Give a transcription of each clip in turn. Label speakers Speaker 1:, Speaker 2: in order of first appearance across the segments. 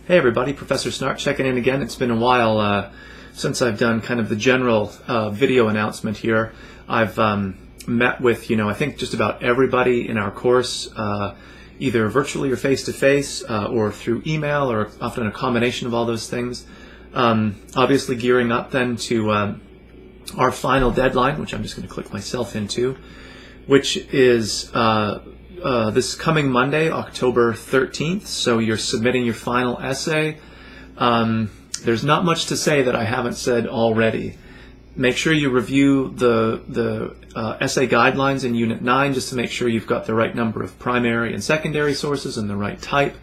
Speaker 1: Hey everybody, Professor Snart checking in again. It's been a while since I've done kind of the general video announcement here. I've met with, I think just about everybody in our course, either virtually or face-to-face, or through email, or often a combination of all those things. Obviously gearing up then to our final deadline, which I'm just going to click myself into, which is this coming Monday, October 13th, so you're submitting your final essay. There's not much to say that I haven't said already. Make sure you review the essay guidelines in Unit 9 just to make sure you've got the right number of primary and secondary sources and the right type.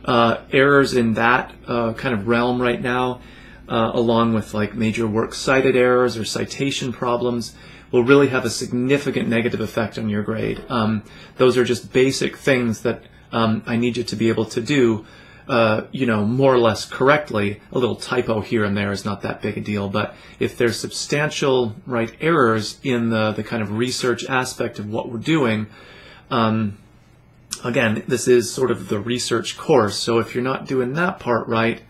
Speaker 1: Errors in that kind of realm right now, along with like major works cited errors or citation problems, will really have a significant negative effect on your grade. Those are just basic things that I need you to be able to do, more or less correctly. A little typo here and there is not that big a deal, but if there's substantial errors in the kind of research aspect of what we're doing, again, this is sort of the research course, so if you're not doing that part right,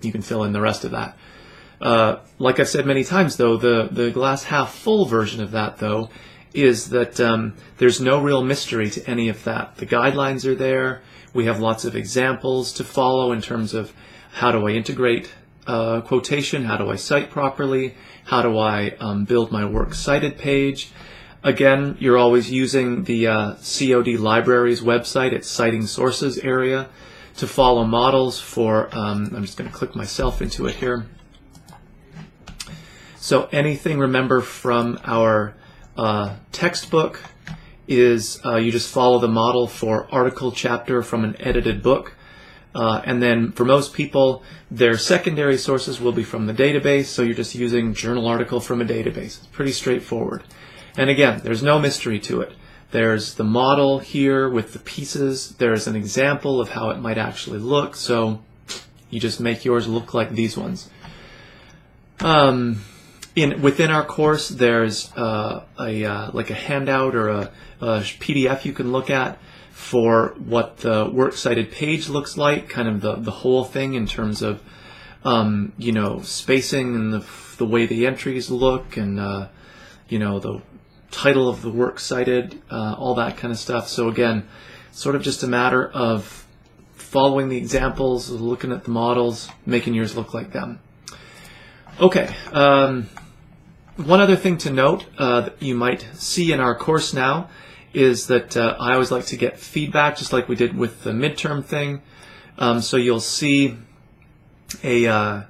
Speaker 1: you can fill in the rest of that. Like I've said many times, though, the glass half full version of that, though, is that there's no real mystery to any of that. The guidelines are there. We have lots of examples to follow in terms of how do I integrate quotation, how do I cite properly, how do I build my works cited page. Again, you're always using the COD Libraries website, its citing sources area, to follow models for, I'm just going to click myself into it here. So anything, remember, from our textbook is you just follow the model for article chapter from an edited book. And then for most people, their secondary sources will be from the database, so you're just using journal article from a database. It's pretty straightforward. And again, there's no mystery to it. There's the model here with the pieces. There's an example of how it might actually look, so you just make yours look like these ones. Within our course, there's like a handout or a PDF you can look at for what the works cited page looks like, kind of the whole thing in terms of spacing and the way the entries look, and the title of the work cited, all that kind of stuff. So again, sort of just a matter of following the examples, looking at the models, making yours look like them. Okay. One other thing to note that you might see in our course now is that I always like to get feedback, just like we did with the midterm thing. So you'll see a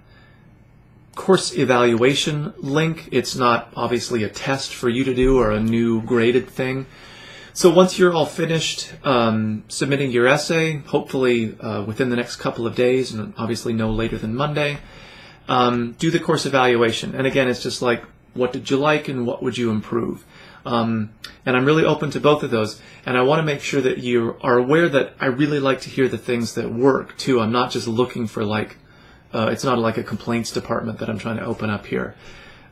Speaker 1: course evaluation link. It's not obviously a test for you to do or a new graded thing. So once you're all finished submitting your essay, hopefully within the next couple of days, and obviously no later than Monday, do the course evaluation. And again, it's just like, what did you like and what would you improve? And I'm really open to both of those. And I want to make sure that you are aware that I really like to hear the things that work too. I'm not just looking for it's not like a complaints department that I'm trying to open up here.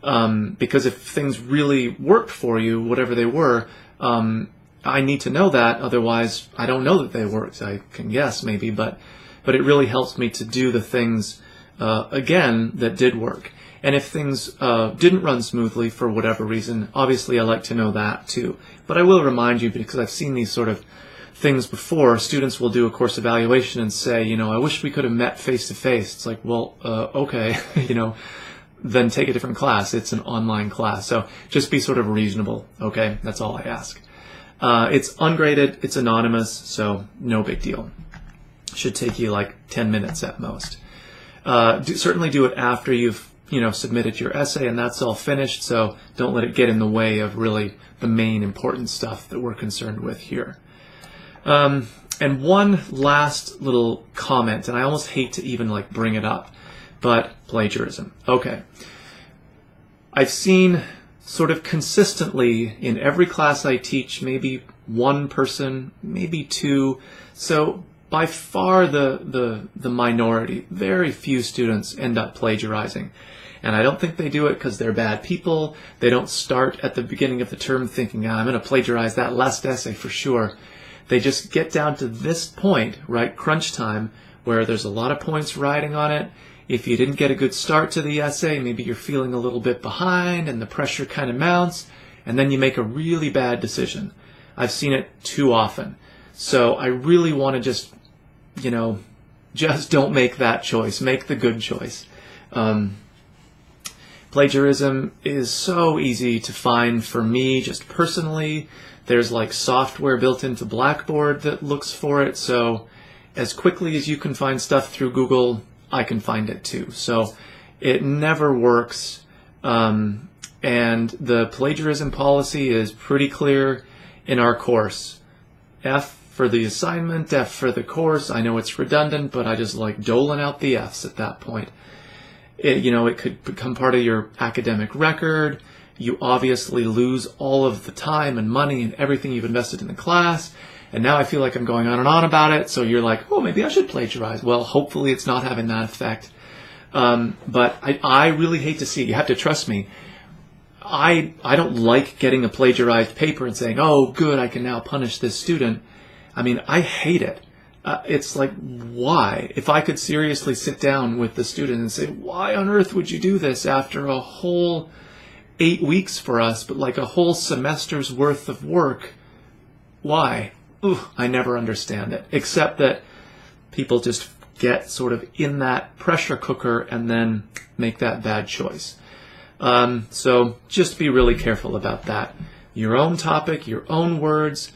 Speaker 1: Because if things really worked for you, whatever they were, I need to know that. Otherwise, I don't know that they worked. I can guess maybe, but it really helps me to do the things again that did work. And if things didn't run smoothly for whatever reason, obviously I like to know that too. But I will remind you, because I've seen these sort of things before, students will do a course evaluation and say, I wish we could have met face-to-face. It's like, well, okay, then take a different class. It's an online class. So just be sort of reasonable, okay? That's all I ask. It's ungraded, it's anonymous, so no big deal. Should take you like 10 minutes at most. Certainly do it after you've submitted your essay and that's all finished, so don't let it get in the way of really the main important stuff that we're concerned with here. And one last little comment, and I almost hate to even bring it up, but plagiarism. Okay. I've seen sort of consistently in every class I teach, maybe one person, maybe two, so by far the minority, very few students end up plagiarizing. And I don't think they do it because they're bad people. They don't start at the beginning of the term thinking, I'm going to plagiarize that last essay for sure. they just get down to this point, right, crunch time, where there's a lot of points riding on it. If you didn't get a good start to the essay, maybe you're feeling a little bit behind and the pressure kind of mounts, and then you make a really bad decision. I've seen it too often. So I really want to just, just don't make that choice. Make the good choice. Plagiarism is so easy to find for me, just personally. There's like software built into Blackboard that looks for it. So as quickly as you can find stuff through Google, I can find it too. So it never works. And the plagiarism policy is pretty clear in our course. F for the assignment, F for the course. I know it's redundant, but I just like doling out the Fs at that point. It could become part of your academic record. You obviously lose all of the time and money and everything you've invested in the class. And now I feel like I'm going on and on about it. So you're like, oh, maybe I should plagiarize. Well, hopefully it's not having that effect. But I really hate to see it. You have to trust me. I don't like getting a plagiarized paper and saying, oh, good, I can now punish this student. I mean, I hate it. It's like, why? If I could seriously sit down with the student and say, why on earth would you do this after a whole 8 weeks for us, but like a whole semester's worth of work? Why? I never understand it, except that people just get sort of in that pressure cooker and then make that bad choice. So just be really careful about that. Your own topic, your own words,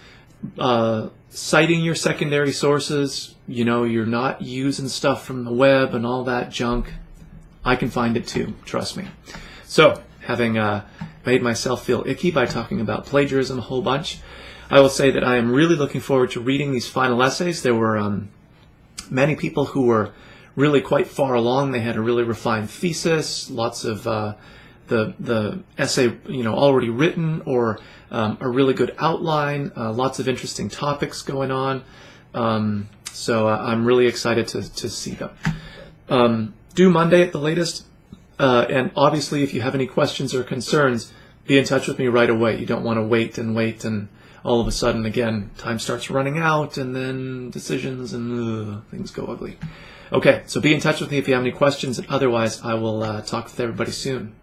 Speaker 1: citing your secondary sources. You're not using stuff from the web and all that junk. I can find it too, trust me. So, having made myself feel icky by talking about plagiarism a whole bunch, I will say that I am really looking forward to reading these final essays. There were many people who were really quite far along. They had a really refined thesis, lots of the essay already written, or a really good outline, lots of interesting topics going on. So I'm really excited to see them. Due Monday at the latest. And obviously, if you have any questions or concerns, be in touch with me right away. You don't want to wait and all of a sudden, again, time starts running out, and then decisions and things go ugly. Okay, so be in touch with me if you have any questions, and otherwise I will talk with everybody soon.